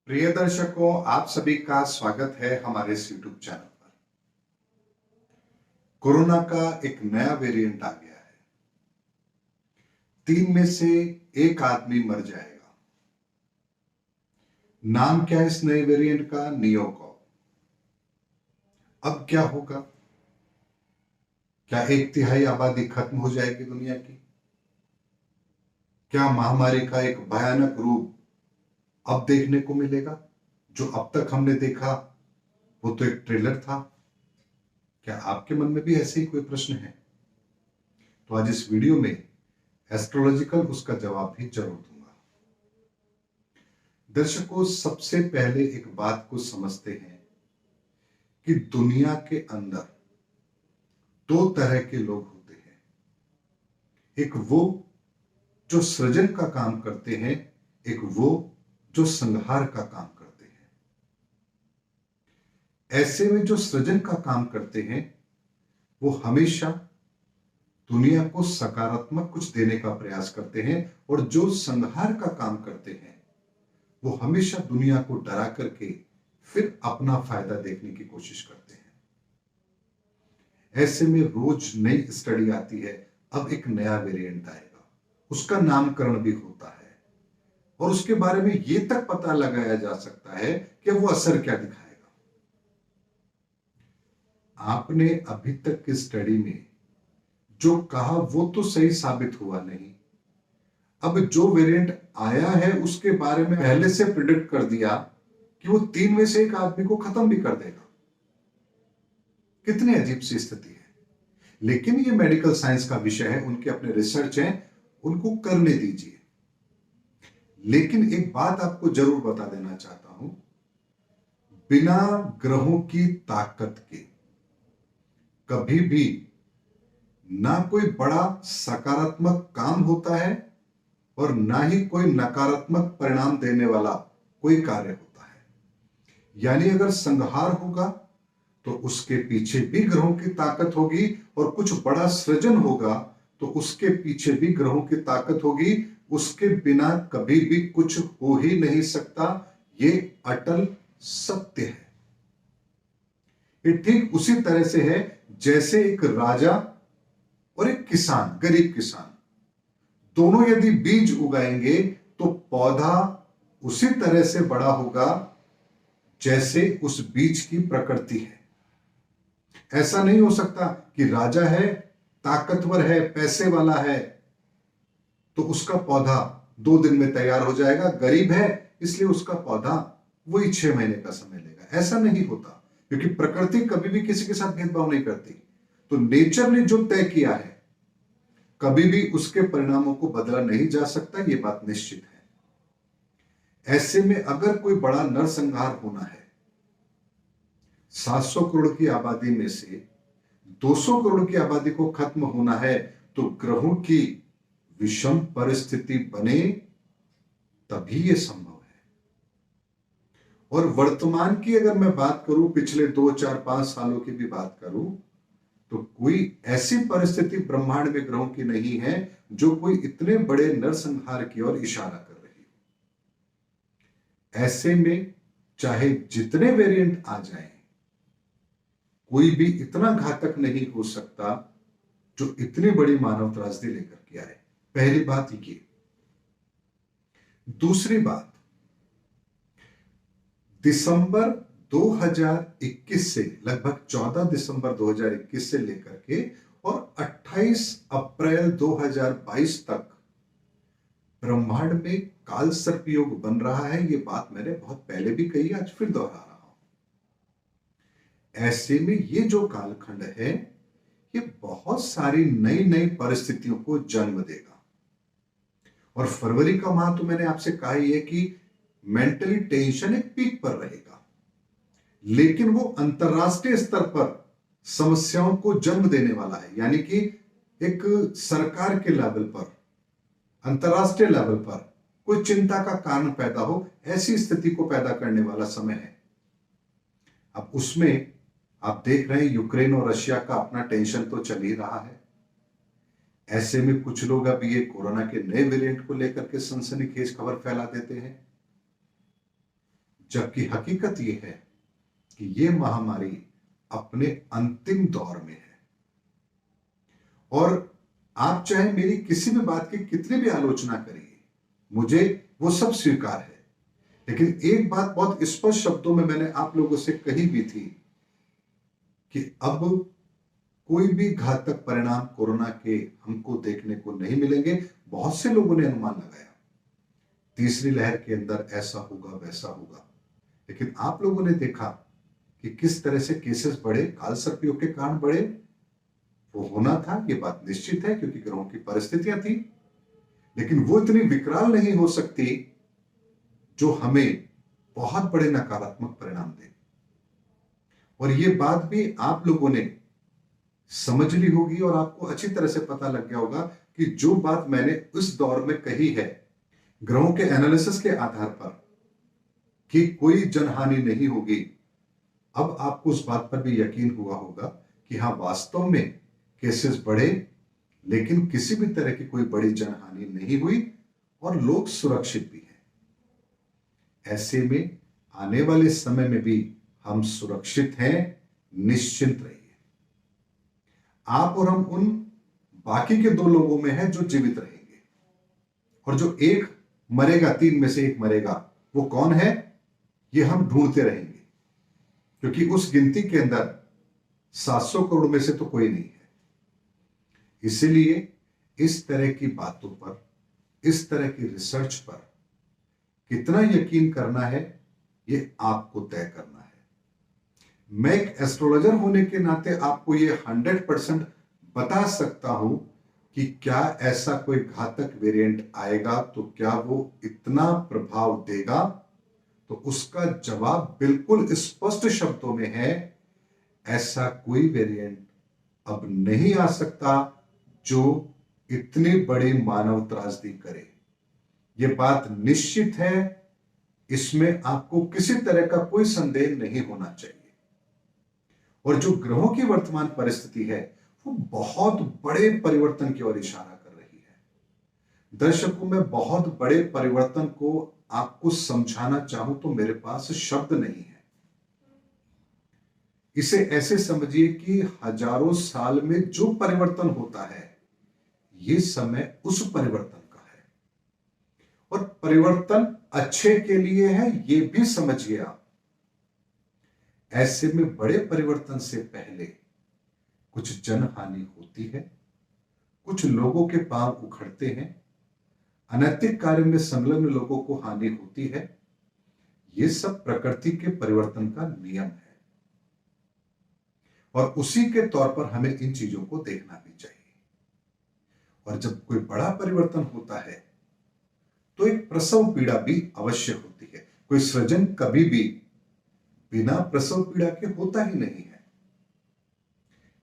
प्रिय दर्शकों, आप सभी का स्वागत है हमारे इस यूट्यूब चैनल पर। कोरोना का एक नया वेरिएंट आ गया है। 3 में से 1 आदमी मर जाएगा। नाम क्या है इस नए वेरिएंट का? नियोकॉव। अब क्या होगा? क्या 1/3 आबादी खत्म हो जाएगी दुनिया की? क्या महामारी का एक भयानक रूप अब देखने को मिलेगा? जो अब तक हमने देखा वो तो एक ट्रेलर था। क्या आपके मन में भी ऐसे ही कोई प्रश्न है? तो आज इस वीडियो में एस्ट्रोलॉजिकल उसका जवाब भी जरूर दूंगा। दर्शकों, सबसे पहले एक बात को समझते हैं कि दुनिया के अंदर 2 तरह के लोग होते हैं। एक वो जो सृजन का काम करते हैं, एक वो जो संहार का काम करते हैं। ऐसे में जो सृजन का काम करते हैं वो हमेशा दुनिया को सकारात्मक कुछ देने का प्रयास करते हैं, और जो संहार का काम करते हैं वो हमेशा दुनिया को डरा करके फिर अपना फायदा देखने की कोशिश करते हैं। ऐसे में रोज नई स्टडी आती है, अब एक नया वेरिएंट आएगा, उसका नामकरण भी होता है और उसके बारे में यह तक पता लगाया जा सकता है कि वो असर क्या दिखाएगा। आपने अभी तक की स्टडी में जो कहा वो तो सही साबित हुआ नहीं। अब जो वेरिएंट आया है उसके बारे में पहले से प्रिडिक्ट कर दिया कि वो 3 में से 1 आदमी को खत्म भी कर देगा। कितनी अजीब सी स्थिति है। लेकिन ये मेडिकल साइंस का विषय है, उनके अपने रिसर्च हैं, उनको करने दीजिए। लेकिन एक बात आपको जरूर बता देना चाहता हूं, बिना ग्रहों की ताकत के कभी भी ना कोई बड़ा सकारात्मक काम होता है और ना ही कोई नकारात्मक परिणाम देने वाला कोई कार्य होता है। यानी अगर संहार होगा तो उसके पीछे भी ग्रहों की ताकत होगी, और कुछ बड़ा सृजन होगा तो उसके पीछे भी ग्रहों की ताकत होगी। उसके बिना कभी भी कुछ हो ही नहीं सकता। ये अटल सत्य है। ये ठीक उसी तरह से है जैसे एक राजा और एक किसान, गरीब किसान, दोनों यदि बीज उगाएंगे तो पौधा उसी तरह से बड़ा होगा जैसे उस बीज की प्रकृति है। ऐसा नहीं हो सकता कि राजा है, ताकतवर है, पैसे वाला है तो उसका पौधा 2 दिन में तैयार हो जाएगा, गरीब है इसलिए उसका पौधा वही 6 महीने का समय लेगा। ऐसा नहीं होता, क्योंकि प्रकृति कभी भी किसी के साथ भेदभाव नहीं करती। तो नेचर ने जो तय किया है कभी भी उसके परिणामों को बदला नहीं जा सकता, यह बात निश्चित है। ऐसे में अगर कोई बड़ा नरसंहार होना है, 700 करोड़ की आबादी में से 200 करोड़ की आबादी को खत्म होना है, तो ग्रहों की विषम परिस्थिति बने तभी यह संभव है। और वर्तमान की अगर मैं बात करूं, पिछले 2, 4, 5 सालों की भी बात करूं, तो कोई ऐसी परिस्थिति ब्रह्मांड में ग्रहों की नहीं है जो कोई इतने बड़े नरसंहार की ओर इशारा कर रही हो। ऐसे में चाहे जितने वेरिएंट आ जाएं, कोई भी इतना घातक नहीं हो सकता जो इतनी बड़ी मानव त्रासदी लेकर के आए। पहली बात ये। दूसरी बात, दिसंबर 2021 से, लगभग 14 दिसंबर 2021 से लेकर के और 28 अप्रैल 2022 तक ब्रह्मांड में काल सर्प योग बन रहा है। यह बात मैंने बहुत पहले भी कही, आज फिर दोहरा रहा हूं। ऐसे में ये जो कालखंड है ये बहुत सारी नई नई परिस्थितियों को जन्म देगा। और फरवरी का माह तो मैंने आपसे कहा ही है कि मेंटली टेंशन एक पीक पर रहेगा, लेकिन वो अंतरराष्ट्रीय स्तर पर समस्याओं को जन्म देने वाला है। यानी कि एक सरकार के लेवल पर, अंतरराष्ट्रीय लेवल पर कोई चिंता का कारण पैदा हो, ऐसी स्थिति को पैदा करने वाला समय है। अब उसमें आप देख रहे हैं यूक्रेन और रशिया का अपना टेंशन तो चल ही रहा है। ऐसे में कुछ लोग अब ये कोरोना के नए वेरिएंट को लेकर के सनसनीखेज खबर फैला देते हैं। जबकि हकीकत यह है कि यह महामारी अपने अंतिम दौर में है। और आप चाहे मेरी किसी भी बात की कितनी भी आलोचना करिए, मुझे वो सब स्वीकार है। लेकिन एक बात बहुत स्पष्ट शब्दों में मैंने आप लोगों से कही भी थी कि अब कोई भी घातक परिणाम कोरोना के हमको देखने को नहीं मिलेंगे। बहुत से लोगों ने अनुमान लगाया तीसरी लहर के अंदर ऐसा होगा वैसा होगा, लेकिन आप लोगों ने देखा कि किस तरह से केसेस बढ़े, कालसर्पियों के कारण बढ़े। वो होना था, ये बात निश्चित है, क्योंकि ग्रहों की परिस्थितियां थी, लेकिन वो इतनी विकराल नहीं हो सकती जो हमें बहुत बड़े नकारात्मक परिणाम दे। और ये बात भी आप लोगों ने समझ ली होगी और आपको अच्छी तरह से पता लग गया होगा कि जो बात मैंने उस दौर में कही है ग्रहों के एनालिसिस के आधार पर कि कोई जनहानि नहीं होगी, अब आपको उस बात पर भी यकीन हुआ होगा कि हाँ, वास्तव में केसेस बढ़े लेकिन किसी भी तरह की कोई बड़ी जनहानि नहीं हुई और लोग सुरक्षित भी हैं। ऐसे में आने वाले समय में भी हम सुरक्षित हैं, निश्चिंत रहिए। आप और हम उन बाकी के 2 लोगों में हैं जो जीवित रहेंगे, और जो एक मरेगा, 3 में से एक मरेगा, वो कौन है ये हम ढूंढते रहेंगे, क्योंकि उस गिनती के अंदर 700 करोड़ में से तो कोई नहीं है। इसीलिए इस तरह की बातों पर, इस तरह की रिसर्च पर कितना यकीन करना है ये आपको तय करना है। मैं एक एस्ट्रोलॉजर होने के नाते आपको ये 100% बता सकता हूं कि क्या ऐसा कोई घातक वेरिएंट आएगा तो क्या वो इतना प्रभाव देगा, तो उसका जवाब बिल्कुल स्पष्ट शब्दों में है, ऐसा कोई वेरिएंट अब नहीं आ सकता जो इतनी बड़ी मानव त्रासदी करे। यह बात निश्चित है, इसमें आपको किसी तरह का कोई संदेह नहीं होना चाहिए। और जो ग्रहों की वर्तमान परिस्थिति है वो बहुत बड़े परिवर्तन की ओर इशारा कर रही है। दर्शकों, मैं बहुत बड़े परिवर्तन को आपको समझाना चाहूं तो मेरे पास शब्द नहीं है। इसे ऐसे समझिए कि हजारों साल में जो परिवर्तन होता है ये समय उस परिवर्तन का है, और परिवर्तन अच्छे के लिए है, ये भी समझिए आप। ऐसे में बड़े परिवर्तन से पहले कुछ जनहानि होती है, कुछ लोगों के पांव उखड़ते हैं, अनैतिक कार्य में संलग्न लोगों को हानि होती है। ये सब प्रकृति के परिवर्तन का नियम है, और उसी के तौर पर हमें इन चीजों को देखना भी चाहिए। और जब कोई बड़ा परिवर्तन होता है तो एक प्रसव पीड़ा भी अवश्य होती है। कोई सृजन कभी भी बिना प्रसव पीड़ा के होता ही नहीं है।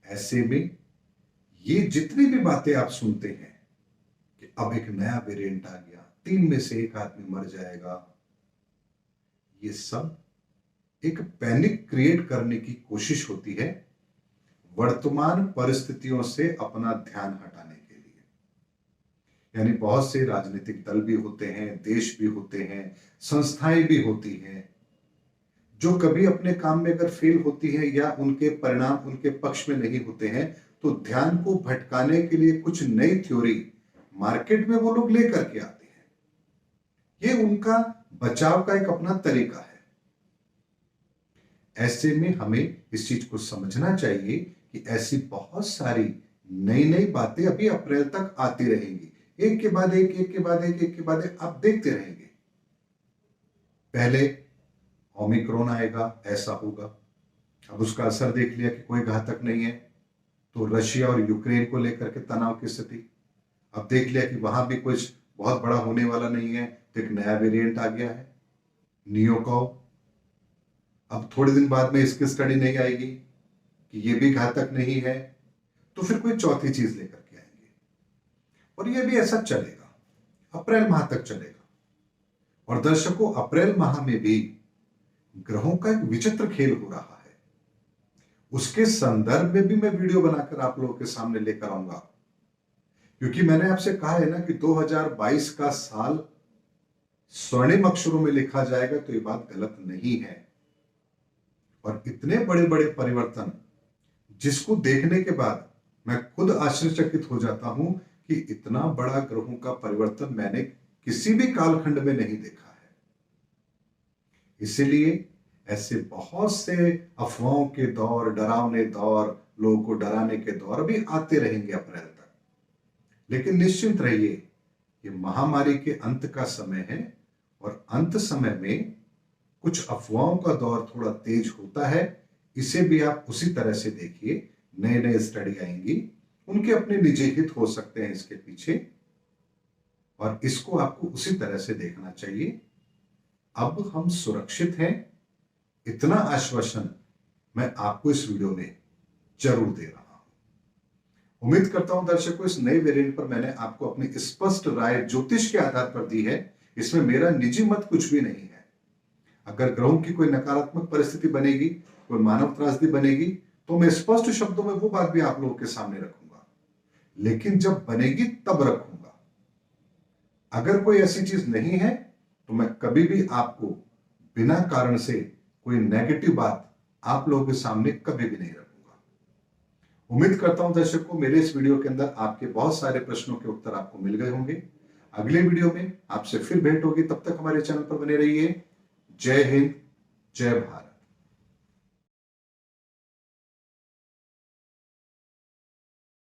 ऐसे में ये जितनी भी बातें आप सुनते हैं कि अब एक नया वेरिएंट आ गया, 3 में से 1 आदमी मर जाएगा, ये सब एक पैनिक क्रिएट करने की कोशिश होती है वर्तमान परिस्थितियों से अपना ध्यान हटाने के लिए। यानी बहुत से राजनीतिक दल भी होते हैं, देश भी होते हैं, संस्थाएं भी होती हैं, जो कभी अपने काम में अगर फेल होती है या उनके परिणाम उनके पक्ष में नहीं होते हैं तो ध्यान को भटकाने के लिए कुछ नई थ्योरी मार्केट में वो लोग लेकर के आते हैं। ये उनका बचाव का एक अपना तरीका है। ऐसे में हमें इस चीज को समझना चाहिए कि ऐसी बहुत सारी नई नई बातें अभी अप्रैल तक आती रहेंगी, एक के बाद एक, एक के बाद एक, एक के बाद एक, आप देखते रहेंगे। पहले ओमिक्रॉन आएगा, ऐसा होगा, अब उसका असर देख लिया कि कोई घातक नहीं है, तो रशिया और यूक्रेन को लेकर के तनाव की स्थिति, अब देख लिया कि वहां भी कुछ बहुत बड़ा होने वाला नहीं है, तो एक नया वेरिएंट आ गया है नियोकॉव। अब थोड़े दिन बाद में इसकी स्टडी नहीं आएगी कि ये भी घातक नहीं है, तो फिर कोई चौथी चीज लेकर के आएंगे, और ये भी ऐसा चलेगा, अप्रैल माह तक चलेगा। और दर्शकों, अप्रैल माह में भी ग्रहों का एक विचित्र खेल हो रहा है, उसके संदर्भ में भी मैं वीडियो बनाकर आप लोगों के सामने लेकर आऊंगा। क्योंकि मैंने आपसे कहा है ना कि 2022 का साल स्वर्णिम अक्षरों में लिखा जाएगा तो ये बात गलत नहीं है। और इतने बड़े बड़े परिवर्तन जिसको देखने के बाद मैं खुद आश्चर्यचकित हो जाता हूं कि इतना बड़ा ग्रहों का परिवर्तन मैंने किसी भी कालखंड में नहीं देखा है। इसीलिए ऐसे बहुत से अफवाहों के दौर, डरावने दौर, लोगों को डराने के दौर भी आते रहेंगे अप्रैल तक। लेकिन निश्चिंत रहिए, ये महामारी के अंत का समय है और अंत समय में कुछ अफवाहों का दौर थोड़ा तेज होता है। इसे भी आप उसी तरह से देखिए। नए नए स्टडी आएंगी, उनके अपने निजी हित हो सकते हैं इसके पीछे, और इसको आपको उसी तरह से देखना चाहिए। अब हम सुरक्षित हैं, इतना आश्वासन मैं आपको इस वीडियो में जरूर दे रहा हूं। उम्मीद करता हूं दर्शकों, इस नए वेरिएंट पर मैंने आपको अपनी स्पष्ट राय ज्योतिष के आधार पर दी है। इसमें मेरा निजी मत कुछ भी नहीं है। अगर ग्रहों की कोई नकारात्मक परिस्थिति बनेगी, कोई मानव त्रासदी बनेगी, तो मैं स्पष्ट शब्दों में वो बात भी आप लोगों के सामने रखूंगा। लेकिन जब बनेगी तब रखूंगा। अगर कोई ऐसी चीज नहीं है तो मैं कभी भी आपको बिना कारण से कोई नेगेटिव बात आप लोगों के सामने कभी भी नहीं रखूंगा। उम्मीद करता हूं दर्शकों, मेरे इस वीडियो के अंदर आपके बहुत सारे प्रश्नों के उत्तर आपको मिल गए होंगे। अगले वीडियो में आपसे फिर भेंट होगी। तब तक हमारे चैनल पर बने रहिए। जय हिंद, जय भारत।